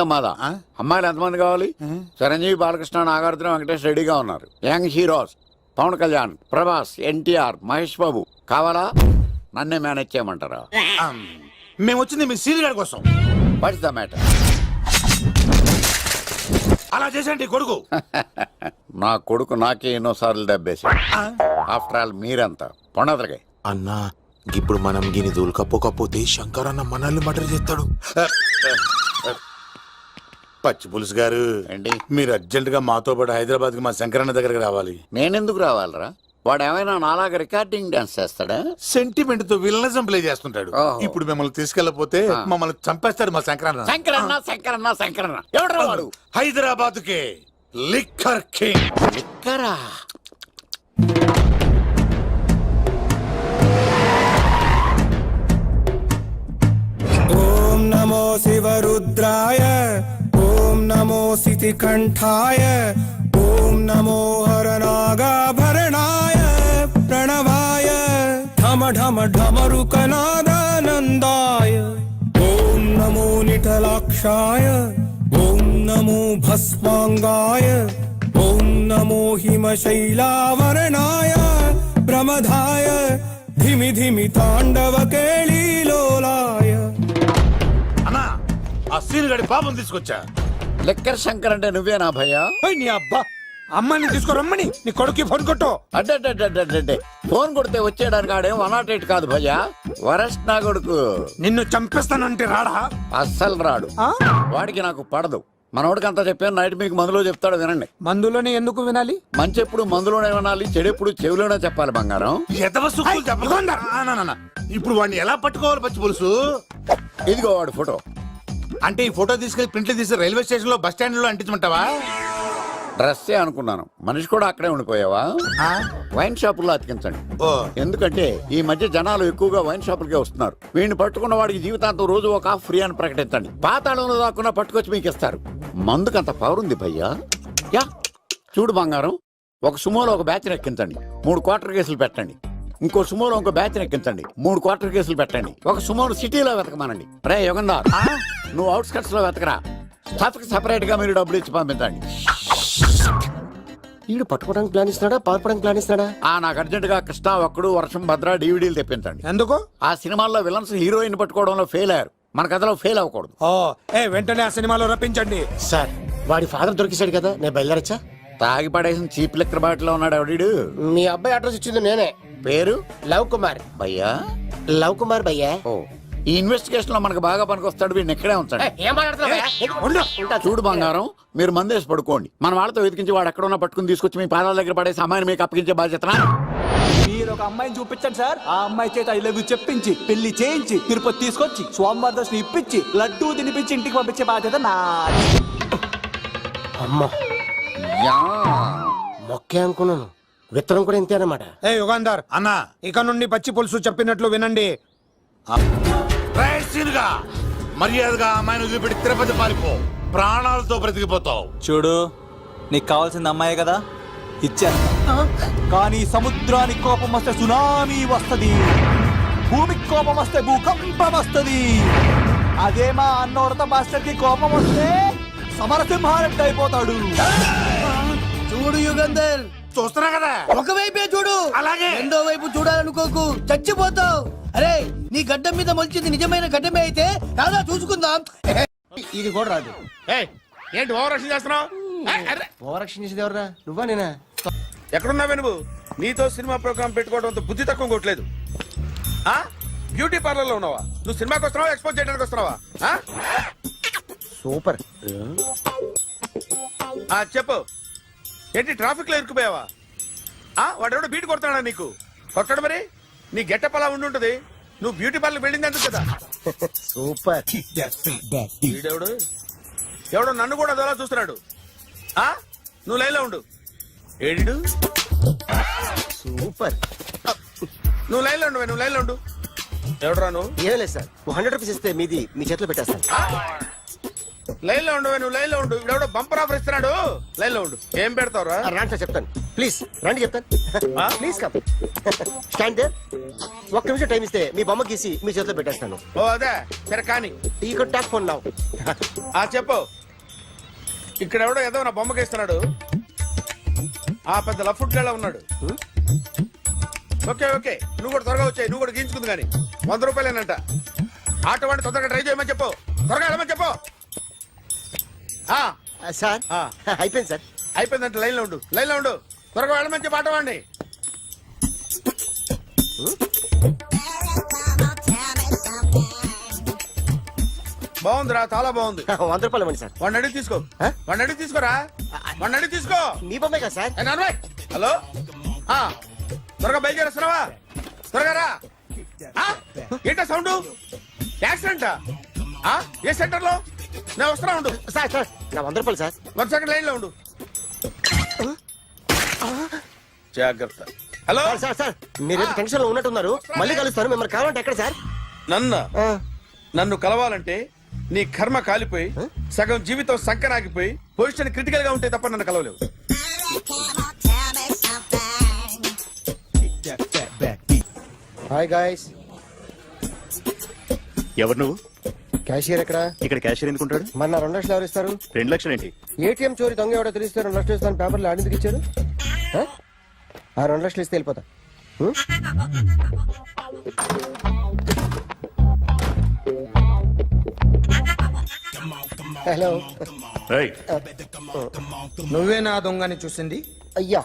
మాదా అమ్మాయిలు ఎంతమంది కావాలి? చిరంజీవి, బాలకృష్ణ, నాగార్జున, వెంకటేష్ రెడీగా ఉన్నారు. యంగ్ హీరోస్ పవన్ కళ్యాణ్, ప్రభాస్, ఎన్టీఆర్, మహేష్ బాబు కావాలా? నన్నే మేనేజ్ చేయమంటారా? మేము వచ్చింది మీ సీరియల్ కోసం. What's the matter? అలా చేసేయండి కొడుకు. నా కొడుకు నాకే ఎన్నోసార్లు దెబ్బేసి. ఆఫ్టర్ ఆల్ మీరంతా పొండదరగా అన్నా. ఇప్పుడు మనం గిని దూలకపోతే శంకర్ అన్న మనల్ని మర్డర్ చేస్తాడు. పచ్చి పులుసు గారు ఏంటి? మీరు అర్జెంట్ గా మాతో పాటు హైదరాబాద్ కి మా శంకరన్న దగ్గరకు రావాలి. నేనెందుకు రావాలరా? వాడు ఏమైనా నాలాగా రికార్డింగ్ డాన్స్ చేస్తాడా? సెంటిమెంట్ తో విలనిజం ప్లే చేస్తుంటాడు. ఓహో. ఇప్పుడు మిమ్మల్ని తీసుకెళ్లపోతే మమ్మల్ని చంపేస్తాడు మా శంకరన్న. శంకరన్న ఎవడరా వాడు? హైదరాబాద్ కే లిక్కర్ కింగ్. లిక్కరా? ఓం నమో శివరుద్రాయ, ఓం నమో సితికంఠాయ, ఓం నమో హరనాగాభరణాయ ప్రణవాయ ఢమ ఢమ ఢమరుకనాదానందాయ, ఓం నమో నిఠలాక్షాయ, ఓం నమో భస్మాంగాయ, ఓం నమో హిమశైలావరణాయ ప్రమదాయ ధిమి ధిమి తాండవ కేళీలోలాయ. అన్నా ఆ సీన్ గడి పాపం తీసుకొచ్చా. లిక్కర్ శంకర్ అంటే నువ్వేనా భయ్యా? నీ అబ్బా, అమ్మాయిని తీసుకురమ్మని నీ కొడుకు ఫోన్ కొట్టు. అడ్డే ఫోన్ కొడితే వచ్చేయడానికి ఆడేం 108 కాదు భయ్యా, వరస్ట్ నా కొడుకు. నిన్ను చంపేస్తానంటే రాడా? అస్సలు రాడు. వాడికి నాకు పడదు. మనోడికి అంతా చెప్పాను. నైట్ మీకు మందులో చెప్తాడు, వినండి. మందులోనే ఎందుకు వినాలి? మంచి ఎప్పుడు మందులోనే వినాలి, చెడు ఎప్పుడు చెవిలోనే చెప్పాలి బంగారం. ఎదవ సుక్కులు చెప్పకుండా. ఇప్పుడు వాడిని ఎలా పట్టుకోవాలి పచ్చి పులుసు? ఇదిగో వాడు ఫోటో. అంటే ఈ ఫోటో తీసుకెళ్లి ప్రింట్లు తీసి రైల్వే స్టేషన్ లో బస్ స్టాండ్ లో అంటించమంటావా? డ్రెస్సే అనుకున్నాను. మనిషి కూడా అక్కడే ఉండిపోయావా? వైన్ షాపుల్లో అతికించండి. ఓ. ఎందుకంటే ఈ మధ్య జనాలు ఎక్కువగా వైన్ షాపులకే వస్తున్నారు. వీడిని పట్టుకున్న వాడికి జీవితాంతం రోజు ఒక ఆఫ్ ఫ్రీ అని ప్రకటించండి. పాతాళంలో దాక్కున్నా పట్టుకొచ్చి మీకు ఇస్తారు. మందుకంత పవర్ ఉంది భయ్యా. యా చూడు బంగారం, ఒక సుమోలో ఒక బ్యాచ్ ఎక్కించండి, 3 క్వార్టర్ కేసులు పెట్టండి. ఇంకో సుమోలో ఇంకో బ్యాచ్ ఎక్కించండి, 3 క్వార్టర్ కేసులు పెట్టండి. ఒక సుమోను సిటీలో వెతకమానండి. రే యుగంధర్, నువ్వు అవుట్స్కట్స్ లో వెతకరా. స్టాఫ్ కి సెపరేట్ గా మీరు డబ్బులు ఇచ్చి పంపించండి. వీడు పట్టుకోవడానికి ప్లాన్ ఇస్తున్నాడా, పాల్పడానికి ప్లాన్ ఇస్తున్నాడా? నాకు అర్జెంట్ గా కృష్ణ, ఒక్కడు, వర్షం, భద్ర డివిడీలు తెప్పించండి. ఎందుకు? ఆ సినిమాల్లో విలన్స్ హీరోయిన్ పట్టుకోవడంలో ఫెయిల్ అయ్యారు. మన కథలో ఫెయిల్ అవ్వకూడదు. వెంటనే ఆ సినిమాలో రప్పించండి. సార్, వాడి ఫాదర్ దొరికేశాడు కదా, నేను బయలుదేరచ్చా? తాగి పడేసిన చీప్ లెక్కర్ బాటిలో ఉన్నాడు ఎవడీడు? మీ అబ్బాయి అడ్రస్ ఇచ్చింది నేనే. పేరు? లవ్ కుమార్. భయ్యా? లవ్ కుమార్ భయ్యా. ఓ, ఈ ఇన్వెస్టిగేషన్ లో మనకు బాగా పనికొస్తాడు. వీడిని ఎక్కడే ఉంచండి. చూడు బంగారం, మీరు మందేసి పడుకోండి. మన వాళ్ళతో వెతికించి వాడు ఎక్కడ ఉన్నా పట్టుకుని తీసుకొచ్చి మీ పాదాల దగ్గర పడేసి అమ్మాయిని మీకు అప్పగించే బాధ్యత. మీరు ఒక అమ్మాయిని చూపించండి సార్. ఆ అమ్మాయి చేత ఐ లవ్ యూ చెప్పించి పెళ్లి చేయించి తిరుపతి తీసుకొచ్చి స్వామివారి దర్శనం ఇప్పించి లడ్డూ తినిపించి ఇంటికి పంపించే బాధ్యత నాది. అమ్మా, మొక్కే అనుకున్నాను. విత్తనం కూడా ఇంతే అన్నమాట. యుగాంధర్ అన్నా ఇక నుండి పచ్చి పులుసు చెప్పినట్లు వినండి. మర్యాదగా అమ్మాయిని వదిలిపెట్టి తిరుపతి పారిపో. ప్రాణాలతో బ్రతికిపోతావు. చూడు, నీకు కావాల్సింది అమ్మాయి కదా, ఇచ్చేస్తా. కానీ సముద్రానికి కోపం వస్తే సునామీ వస్తది, భూమికి కోపం వస్తే భూకంపం వస్తది. అదే మా అన్నోడత మాస్టర్ కి కోపం వస్తే సమరసింహారెడ్డి అయిపోతాడు. చూడు యుగంధర్, చూస్తున్నా కదా, ఒకవైపే చూడు, అలాగే రెండో వైపు చూడాలనుకోకు, చచ్చిపోతావు. అరే, నీ గడ్డం మీద మొలిచింది నిజమైన గడ్డమే అయితే రాదా చూసుకుందాం. ఇది కూడా రాదు. ఏంటి ఓవరాక్షన్ చేస్తున్నావు? ఓవరాక్షన్ చేసేది ఎవరా? నువ్వా నేనా? ఎక్కడున్నావే నువ్వు? నీతో సినిమా ప్రోగ్రామ్ పెట్టుకోవడంతో బుద్ధి తక్కువ కొట్టలేదు. బ్యూటీ పార్లర్ లో ఉన్నావా? నువ్వు సినిమాకి వస్తున్నావా, ఎక్స్పోజ్ చేయడానికి వస్తున్నావా? సూపర్. చెప్పు, ఏంటి ట్రాఫిక్ లో ఇరుక్కుపోయావా? వాడెవడో బీట్ కొడతాడా నీకు? కొట్టాడు మరి. నీ గెట్టప్ అలా ఉండుంటది. నువ్వు బ్యూటీ పార్లర్ వెళ్ళింది ఎందుకు కదా? సూపర్. వీడెవడు? ఎవడో నన్ను కూడా అదోలా చూస్తున్నాడు. నువ్వు లైన్లో ఉండు. ఏడు సూపర్. నువ్వు లైన్లో ఉండు, నువ్వు లైన్లో ఉండు. ఎవడరా నువ్వు? ఏం లేదు సార్, 100 రూపీస్ ఇస్తే మీది మీ చేతిలో పెట్టేస్తాను. లైన్లో ఉండు, నువ్వు లైన్లో ఉండు. ఎవడో బంపర్ ఆఫర్ ఇస్తున్నాడు. లైన్లో ఉండు. ఏం పెడతావురా? రాండి సార్ చెప్తాను. ప్లీజ్ రండి చెప్తాను ప్లీజ్ కమ్ స్టాండ్ దేర్. ఒక్క నిమిషం టైం ఇస్తే మీ బొమ్మ గీసి మీ చేతిలో పెట్టేస్తాను. ఓ అదే సరే కానీ ఈ కుడ్ టాక్ ఫోన్ నౌ. చెప్పు. ఇక్కడ ఎవడో ఏదో నా బొమ్మకి ఇస్తున్నాడు. ఆ పెద్ద లఫుట్ గేళ ఉన్నాడు. ఓకే ఓకే నువ్వు కూడా త్వరగా వచ్చాయి. నువ్వు కూడా గీంచుకుంది కానీ 100 రూపాయలేనంట. ఆటో వాడిని తొందరగా ట్రై చేయమని చెప్పు. త్వరగా వెళ్ళమని చెప్పు. సార్ అయిపోయింది సార్. అయిపోయిందంటే లైన్లో ఉండు. లైన్లో ఉండు. త్వరగా వెళ్ళమని చెప్పు ఆటో వాడిని. బాగుందిరా చాలా బాగుంది. 100 రూపాయలు ఇవ్వండి సార్. వాడిని అడిగి తీసుకో. వాడిని అడిగి తీసుకోరా. వాడిని అడిగి తీసుకో. మీ బొమ్మే కదా సార్. ఏ నాన్నబాయ్, హలో త్వరగా బయలుదేరేస్తున్నావా? త్వరగా రా. ఏంటా సౌండ్? యాక్సిడెంటా? ఏ సెంటర్ లో? నేను వస్తున్నా ఉండు. సార్ సార్ నా 100 రూపాయలు సార్. 1 సెకండ్ లైన్ లో ఉండు. జాగ్రత్త. హలో సార్ సార్ సార్ మీరేదో టెన్షన్ లో ఉన్నట్టున్నారు. మళ్ళీ కలుస్తాను. మిమ్మల్ని కావాలంటే ఎక్కడ సార్? నన్ను కలవాలంటే నీ కర్మ కాలిపోయి సగం జీవితం సంకనాగిపోయి పొజిషన్ క్రిటికల్ గా ఉంటే తప్ప నన్ను కలవలేవు. Hi guys. ఎవరు నువ్వు? క్యాషియర్ ఎక్కడ? ఇక్కడ క్యాషియర్ ఎందుకుంటాడు? మన 2 లక్షలు ఎవరు ఇస్తారు? 2 లక్షలు ఏంటి? ఏటీఎం చోరీ దొంగ ఎవడో తెలిస్తే 2 లక్షలు ఇస్తాను పేపర్లు ఆడిందుకు ఇచ్చారు. ఆ 2 లక్షలు ఇస్తే వెళ్ళిపోతా. హలో ఏయ్, నువ్వే నా దొంగని చూసింది. అయ్యా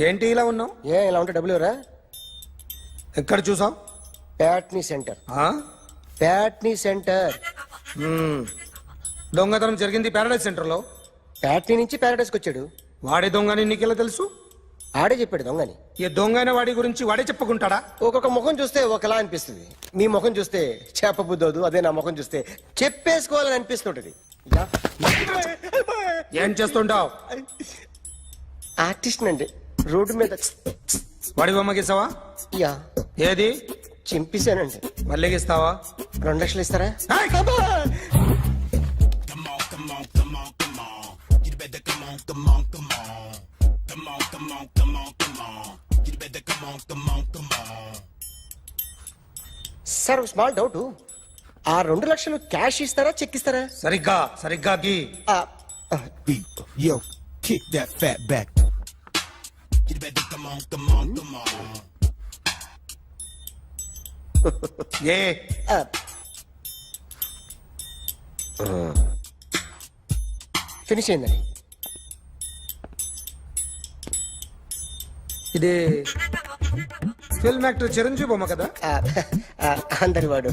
ఏంటి ఇలా ఉన్నావు? ఇలా ఉంటే డబ్బులు ఎవరా? ఎక్కడ చూసావు? ప్యాట్నీ సెంటర్. ప్యాట్నీ సెంటర్. దొంగతనం జరిగింది పారాడైజ్ సెంటర్ లో. ప్యాట్నీ నుంచి ప్యారడైస్కి వచ్చాడు. వాడే దొంగని నీకెలా తెలుసు? ఆడే చెప్పాడు దొంగని. ఈ దొంగైన వాడి గురించి వాడే చెప్పుకుంటాడా? ఒక్కొక్క ముఖం చూస్తే ఒకలా అనిపిస్తుంది. మీ ముఖం చూస్తే చెప్పబుద్దోదు. అదే నా ముఖం చూస్తే చెప్పేసుకోవాలని అనిపిస్తుంటది. ఏం చేస్తుంటావు? ఆర్టిస్ట్ అండి. రోడ్డు మీద వాడి బొమ్మ గీసావా? యా ఏది? చింపేశానండి. మళ్ళీ గీస్తావా? 2 లక్షలు ఇస్తారా? Sir small doubt. ఆ 2 లక్షలు క్యాష్ ఇస్తారా చెక్ ఇస్తారా? సరిగ్గా సరిగ్గా గీ. Yo, kick that fat back. You better come on. A finish అయిందండి. ఇది ఫిల్మ్ యాక్టర్ చిరంజీవి బొమ్మ కదా? అందరి వాడు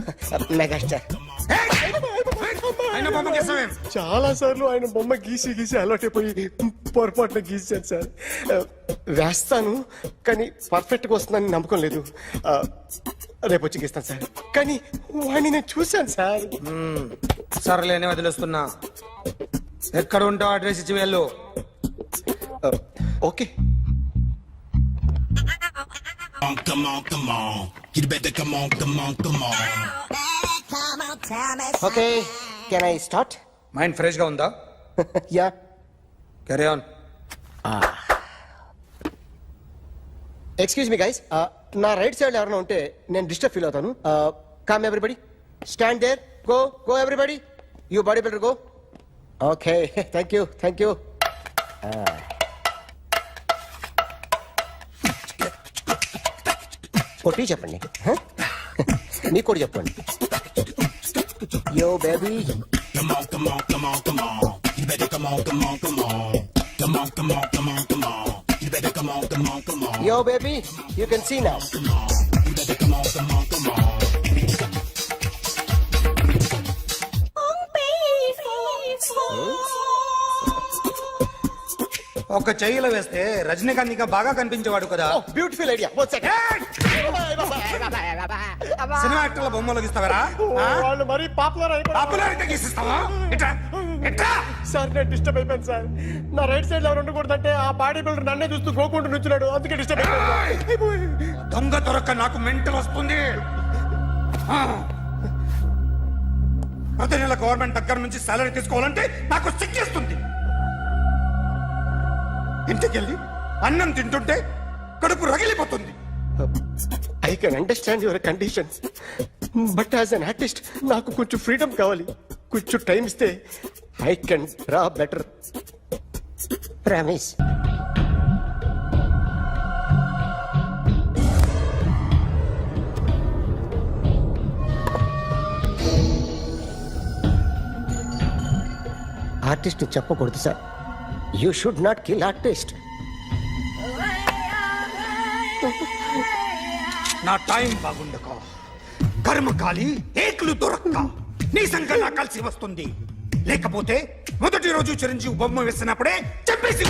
మెగాస్టార్. ఆయన బొమ్మ గీసావేం? చాలా సార్లు ఆయన బొమ్మ గీసి గీసి అలవాటైపోయి పొరపాటున గీసాను సార్. వేస్తాను కానీ పర్ఫెక్ట్ గా వస్తుందని నమ్మకం లేదు. రేపు వచ్చి గీస్తాను సార్. కానీ వాడిని నేను చూశాను సార్. సర్లేనే వదిలేస్తున్నా. ఎక్కడ ఉంటావు అడ్రస్ ఇచ్చి వెళ్ళు. Okay. Come on. You better come on. Okay can I start? Mind fresh గా ఉందా? Yeah. Carry on. Excuse me guys. నా రైట్ సైడ్ ఎవరైనా ఉంటే నేను డిస్టర్బ్ ఫీల్ అవుతాను. Come everybody, stand there. Go everybody. You body builder go. Okay thank you. కొట్టి చెప్పండి. మీకు కూడా చెప్పండి. Yo baby. Come on. You better come on. Come on. You better come on. Yo, baby, you can see now. You better come on. ఒక చెయ్యిలో వేస్తే రజనీకాంత్ ఇంకా బాగా కనిపించేవాడు కదా. Beautiful idea. సినిమా యాక్టర్ల బొమ్మలు గీస్తావరా? వాళ్ళు మరీ పాపులర్ పాపులారిటీ గీసిస్తావా? ఎట్రా సార్ నేను డిస్టర్బ్ అయిపోయాను సార్. నా రైట్ సైడ్ ఎవరు ఉండకూడదంటే ఆ బాడీ బిల్డర్ నన్నే చూస్తూ గోకుంటూ నుంచున్నాడు. అందుకే డిస్టర్బ్ అయిపోయాను. దొంగ దొరక్క నాకు మెంటల్ వస్తుంది. ప్రతి నెల గవర్నమెంట్ దగ్గర నుంచి సాలరీ తీసుకోవాలంటే నాకు సిగ్గేస్తుంది. ఇంటికెళ్ళి అన్నం తింటుంటే కడుపు రగిలిపోతుంది. I can understand your conditions but as an artist నాకు కొంచెం ఫ్రీడమ్ కావాలి. కొంచెం టైం ఇస్తే I can draw better. Promise. Artist చెప్పకూడదు sir. You should not kill artist. నా టైం బాగుండక కర్మకాలి ఏకులు దొరక్క నీ సంకల్లా కలిసి వస్తుంది. లేకపోతే మొదటి రోజు చిరంజీవి బొమ్మ వేసినప్పుడే చెప్పేసి